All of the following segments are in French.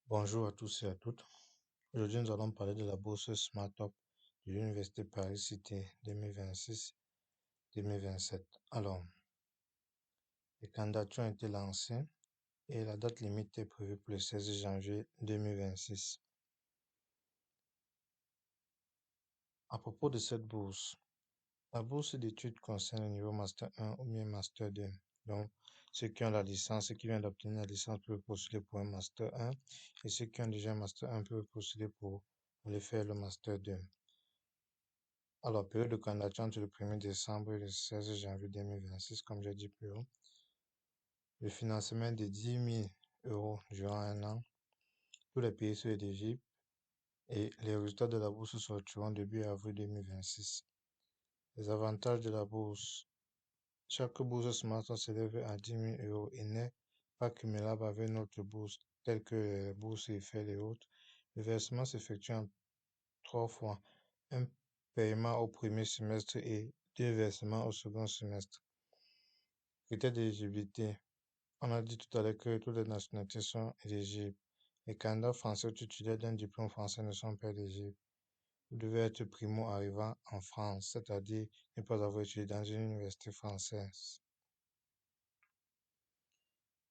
Bonjour à tous et à toutes. Aujourd'hui, nous allons parler de la bourse SmartTop de l'Université Paris-Cité 2026-2027. Alors, les candidatures ont été lancées et la date limite est prévue pour le 16 janvier 2026. À propos de cette bourse, la bourse d'études concerne le niveau Master 1 ou bien Master 2. Donc, ceux qui ont la licence, ceux qui viennent d'obtenir la licence peuvent postuler pour un Master 1 et ceux qui ont déjà un Master 1 peuvent postuler pour aller faire le Master 2. Alors, période de candidature entre le 1er décembre et le 16 janvier 2026, comme j'ai dit plus haut. Le financement de 10 000 euros durant un an. Tous les pays sont éligibles et les résultats de la bourse sortiront début avril 2026. Les avantages de la bourse. Chaque bourse Smartphone s'élève à 10 000 euros et n'est pas cumulable avec une autre bourse, telle que les bourses Eiffel et autres. Le versement s'effectue en 3 fois. Un paiement au premier semestre et 2 versements au second semestre. Critères d'éligibilité. On a dit tout à l'heure que toutes les nationalités sont éligibles. Les candidats français titulaires d'un diplôme français ne sont pas éligibles. Vous devez être primo-arrivant en France, c'est-à-dire ne pas avoir étudié dans une université française.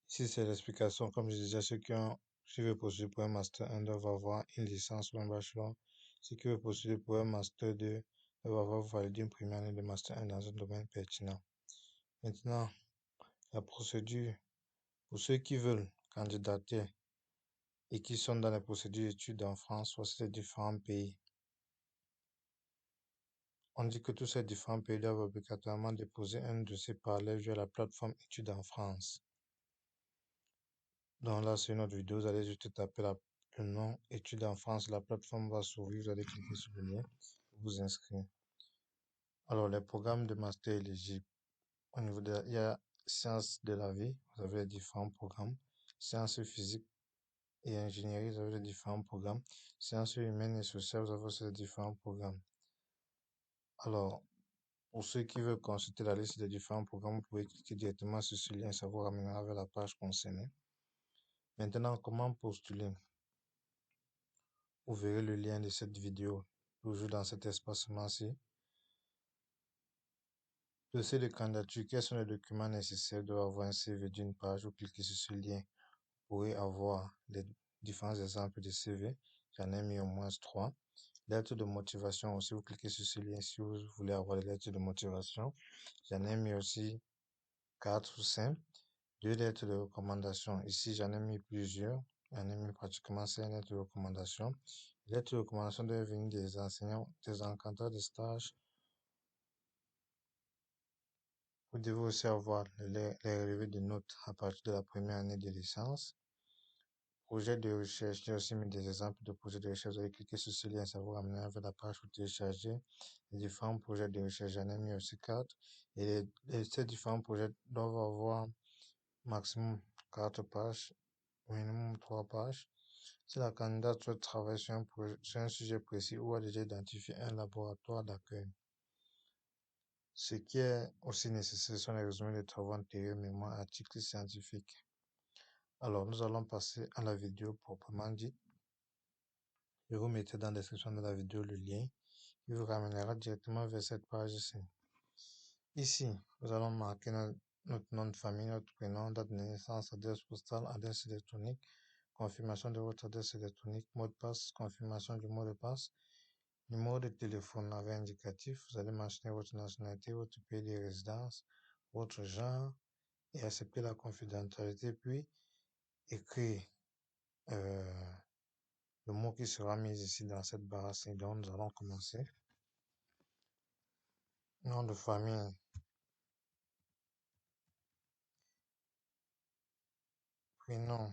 Ici, c'est l'explication. Comme je disais, ceux qui veulent postuler pour un Master 1 doivent avoir une licence ou un bachelor. Ceux qui veulent postuler pour un Master 2 doivent avoir validé une première année de Master 1 dans un domaine pertinent. Maintenant, la procédure. Pour ceux qui veulent candidater et qui sont dans la procédure d'études en France, voici les différents pays. On dit que tous ces différents pays doivent obligatoirement déposer un dossier parallèle via la plateforme Études en France. Donc là, c'est une autre vidéo, vous allez juste taper le nom Études en France, la plateforme va s'ouvrir, vous allez cliquer sur le lien, vous inscrire. Alors, les programmes de master éligibles. Au niveau il y a sciences de la vie, vous avez les différents programmes. Sciences physiques et ingénierie, vous avez les différents programmes. Sciences humaines et sociales, vous avez aussi les différents programmes. Alors, pour ceux qui veulent consulter la liste des différents programmes, vous pouvez cliquer directement sur ce lien, ça vous ramènera vers la page concernée. Maintenant, comment postuler? Vous verrez le lien de cette vidéo, toujours dans cet espacement-ci. Dossier de candidature, quels sont les documents nécessaires? Vous devez avoir un CV d'une page, vous cliquez sur ce lien. Vous pourrez avoir les différents exemples de CV. J'en ai mis au moins 3. Lettre de motivation aussi, vous cliquez sur ce lien si vous voulez avoir les lettres de motivation. J'en ai mis aussi 4 ou 5. 2 lettres de recommandation. Ici, j'en ai mis plusieurs. J'en ai mis pratiquement 5 lettres de recommandation. Les lettres de recommandation doivent venir des enseignants, des encadreurs de stage. Vous devez aussi avoir les relevés de notes à partir de la première année de licence. Projet de recherche, j'ai aussi mis des exemples de projets de recherche. Vous allez cliquer sur ce lien, ça vous ramènera vers la page pour télécharger les différents projets de recherche. J'en ai mis aussi 4. Et ces différents projets doivent avoir maximum 4 pages, minimum 3 pages. Si la candidate souhaite travailler sur un sujet précis ou a déjà identifié un laboratoire d'accueil. Ce qui est aussi nécessaire sont les résumés de travaux antérieurs, mémoires, articles scientifiques. Alors, nous allons passer à la vidéo proprement dite. Je vous mettrai dans la description de la vidéo le lien qui vous ramènera directement vers cette page-ci. Ici, nous allons marquer notre nom de famille, notre prénom, date de naissance, adresse postale, adresse électronique, confirmation de votre adresse électronique, mot de passe, confirmation du mot de passe, numéro de téléphone avec indicatif. Vous allez mentionner votre nationalité, votre pays de résidence, votre genre et accepter la confidentialité, puis écrire le mot qui sera mis ici dans cette barre-ci. Donc, nous allons commencer. Nom de famille, prénom,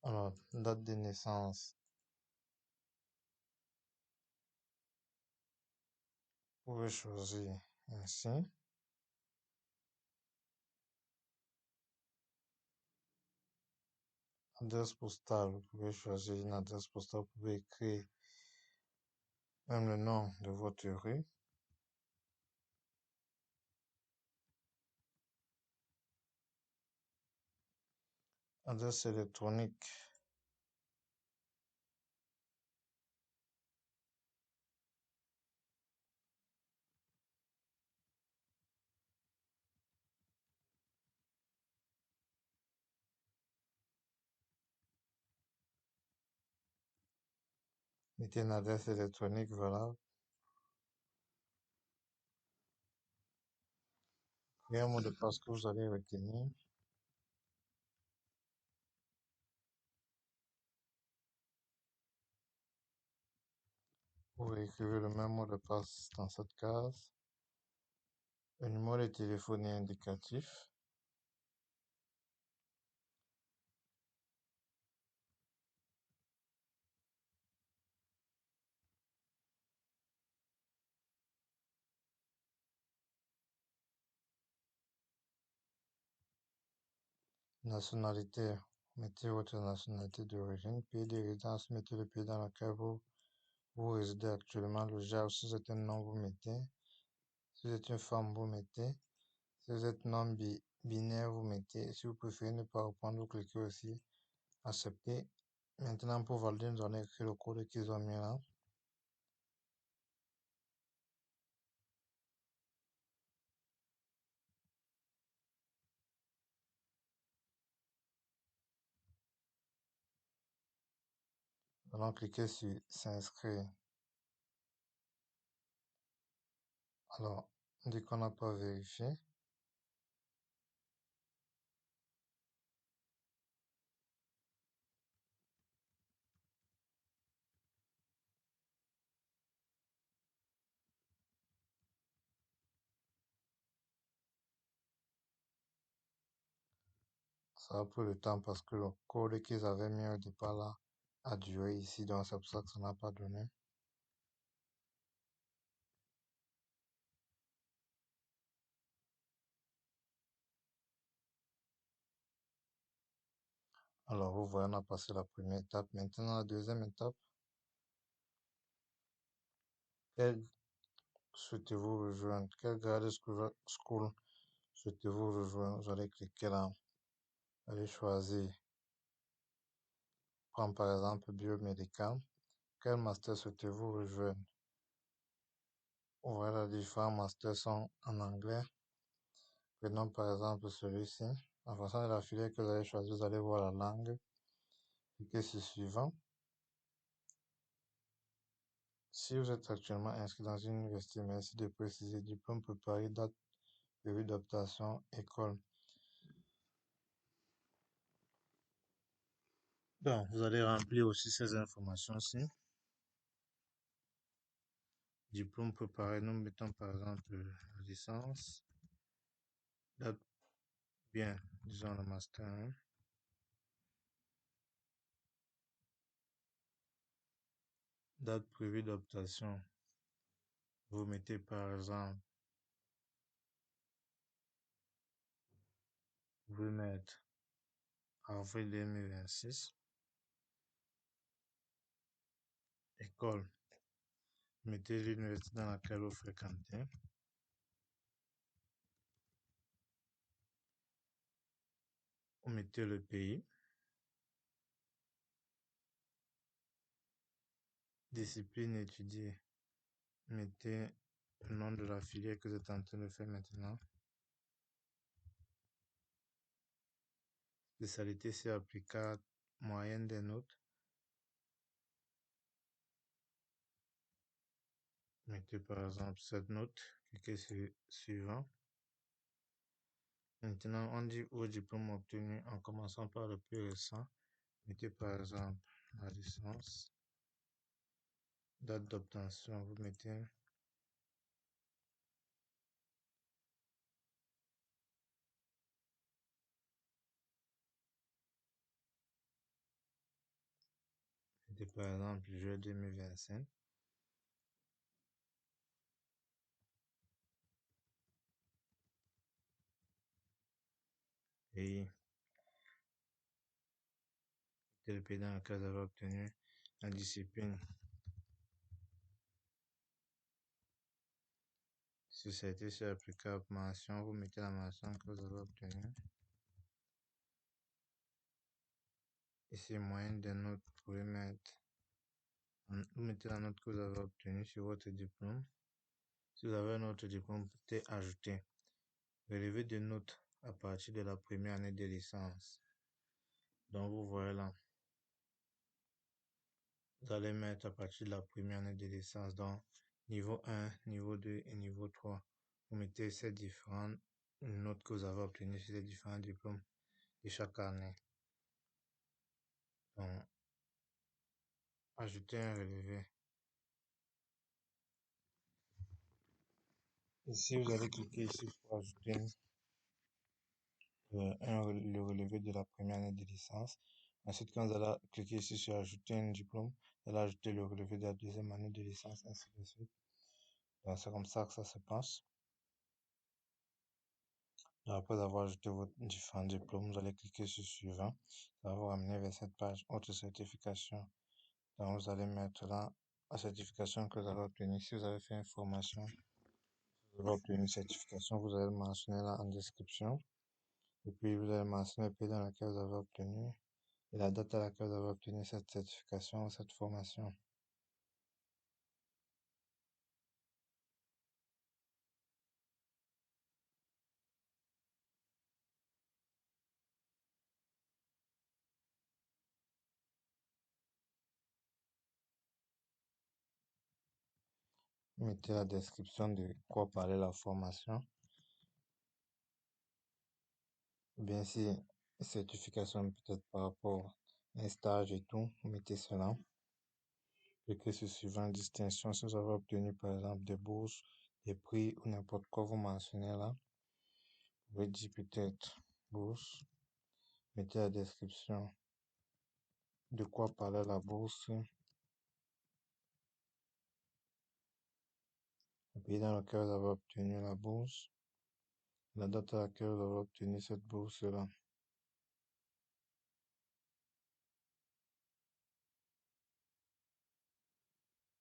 alors, date de naissance. Vous pouvez choisir ainsi. Adresse postale, vous pouvez choisir une adresse postale, vous pouvez écrire même le nom de votre rue. Adresse électronique. Mettez une adresse électronique, voilà. Et un mot de passe que vous allez retenir. Vous écrivez le même mot de passe dans cette case. Le numéro de téléphone est indicatif. Nationalité. Mettez votre nationalité d'origine. Pays de résidence, mettez le pays dans lequel vous résidez actuellement. Le genre, si vous êtes un nom, vous mettez. Si vous êtes une femme, vous mettez. Si vous êtes non-binaire, vous mettez. Si vous préférez ne pas répondre, vous cliquez aussi accepter. Maintenant, pour valider, nous allons écrire le code qu'ils ont mis là. Nous allons cliquer sur s'inscrire. Alors, on dit qu'on n'a pas vérifié. Ça a pris le temps parce que le code qu'ils avaient mis au départ là a duré ici, donc c'est pour ça que ça n'a pas donné. Alors, vous voyez, on a passé la première étape. Maintenant, la deuxième étape, quel souhaitez-vous rejoindre? Quel grade school souhaitez-vous rejoindre? Vous allez cliquer là. Vous allez choisir. Prendre par exemple biomédical. Quel master souhaitez-vous rejoindre? Vous voyez, les différents masters sont en anglais. Prenons par exemple celui-ci. En fonction de la filière que vous allez choisir, vous allez voir la langue. Cliquez sur suivant. Si vous êtes actuellement inscrit dans une université, merci de préciser diplôme préparé, date prévue d'obtention, école. Donc, vous allez remplir aussi ces informations-ci. Diplôme préparé, nous mettons par exemple la licence, date bien, disons le master 1. Date prévue d'obtention, vous mettez par exemple, vous pouvez mettre avril 2026. École, mettez l'université dans laquelle vous fréquentez. Vous mettez le pays. Discipline étudiée, mettez le nom de la filière que vous êtes en train de faire maintenant. Spécialité, c'est applicable, moyenne des notes. Mettez par exemple cette note, cliquez sur suivant. Maintenant, on dit au diplôme obtenu en commençant par le plus récent. Mettez par exemple la licence. Date d'obtention, vous mettez par exemple juillet 2025. Et le pays dans lequel vous avez obtenu la discipline. Société, c'est applicable mention, vous mettez la mention que vous avez obtenue. Ici, moyenne des notes, vous pouvez mettre, vous mettez la note que vous avez obtenue sur votre diplôme. Si vous avez un autre diplôme, vous pouvez ajouter relevé de notes à partir de la première année de licence. Donc, vous voyez là, vous allez mettre à partir de la première année de licence, donc niveau 1, niveau 2 et niveau 3. Vous mettez ces différentes notes que vous avez obtenues sur les différents diplômes de chaque année. Donc, ajouter un relevé. Ici, vous allez cliquer ici pour ajouter le relevé de la première année de licence. Ensuite, quand vous allez cliquer ici sur ajouter un diplôme, vous allez ajouter le relevé de la deuxième année de licence, ainsi de suite. Donc, c'est comme ça que ça se passe. Et après avoir ajouté vos différents diplômes, vous allez cliquer sur suivant. Ça va vous ramener vers cette page autre certification. Donc, vous allez mettre là la certification que vous avez obtenue. Si vous avez fait une formation, vous avez obtenu une certification, vous allez le mentionner là en description. Et puis, vous allez mentionner le pays dans lequel vous avez obtenu et la date à laquelle vous avez obtenu cette certification ou cette formation. Mettez la description de quoi parlait la formation. Ou bien si certification peut-être par rapport à un stage et tout, mettez cela. Cliquez sur suivant distinction. Si vous avez obtenu par exemple des bourses, des prix ou n'importe quoi, vous mentionnez là. Vous pouvez dire peut-être bourse. Mettez la description de quoi parlait la bourse, le pays dans lequel vous avez obtenu la bourse, la date à laquelle vous avez obtenu cette bourse-là.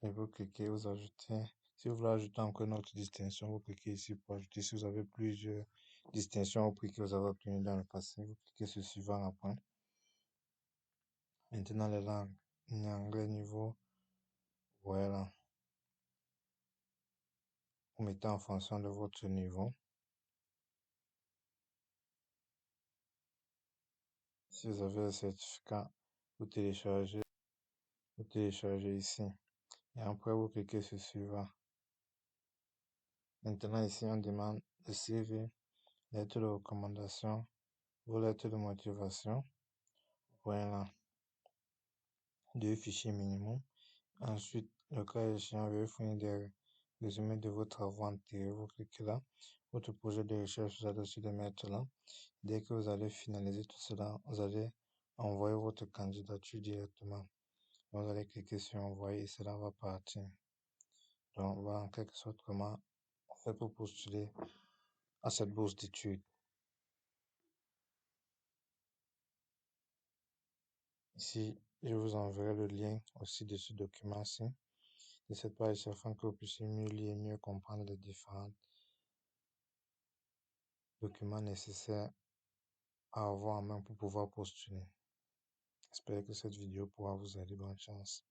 Et vous cliquez, vous ajoutez. Si vous voulez ajouter encore une autre distinction, vous cliquez ici pour ajouter. Si vous avez plusieurs distinctions au prix que vous avez obtenues dans le passé, vous cliquez sur suivant après. Maintenant, les langues, anglais niveau, voilà. Vous mettez en fonction de votre niveau. Si vous avez le certificat, vous téléchargez ici. Et après, vous cliquez sur suivant. Maintenant, ici, on demande le CV, lettre de recommandation, vos lettres de motivation. Voilà. Deux fichiers minimum. Ensuite, le cas échéant, veuillez fournir des résumés de vos travaux antérieurs. Vous cliquez là. Votre projet de recherche, vous allez aussi le mettre là. Dès que vous allez finaliser tout cela, vous allez envoyer votre candidature directement. Vous allez cliquer sur envoyer et cela va partir. Donc, voilà en quelque sorte comment on fait pour postuler à cette bourse d'études. Ici, je vous enverrai le lien aussi de ce document-ci, de cette page afin que vous puissiez mieux lire et mieux comprendre les différents documents nécessaires à avoir en main pour pouvoir postuler. J'espère que cette vidéo pourra vous aider. Bonne chance.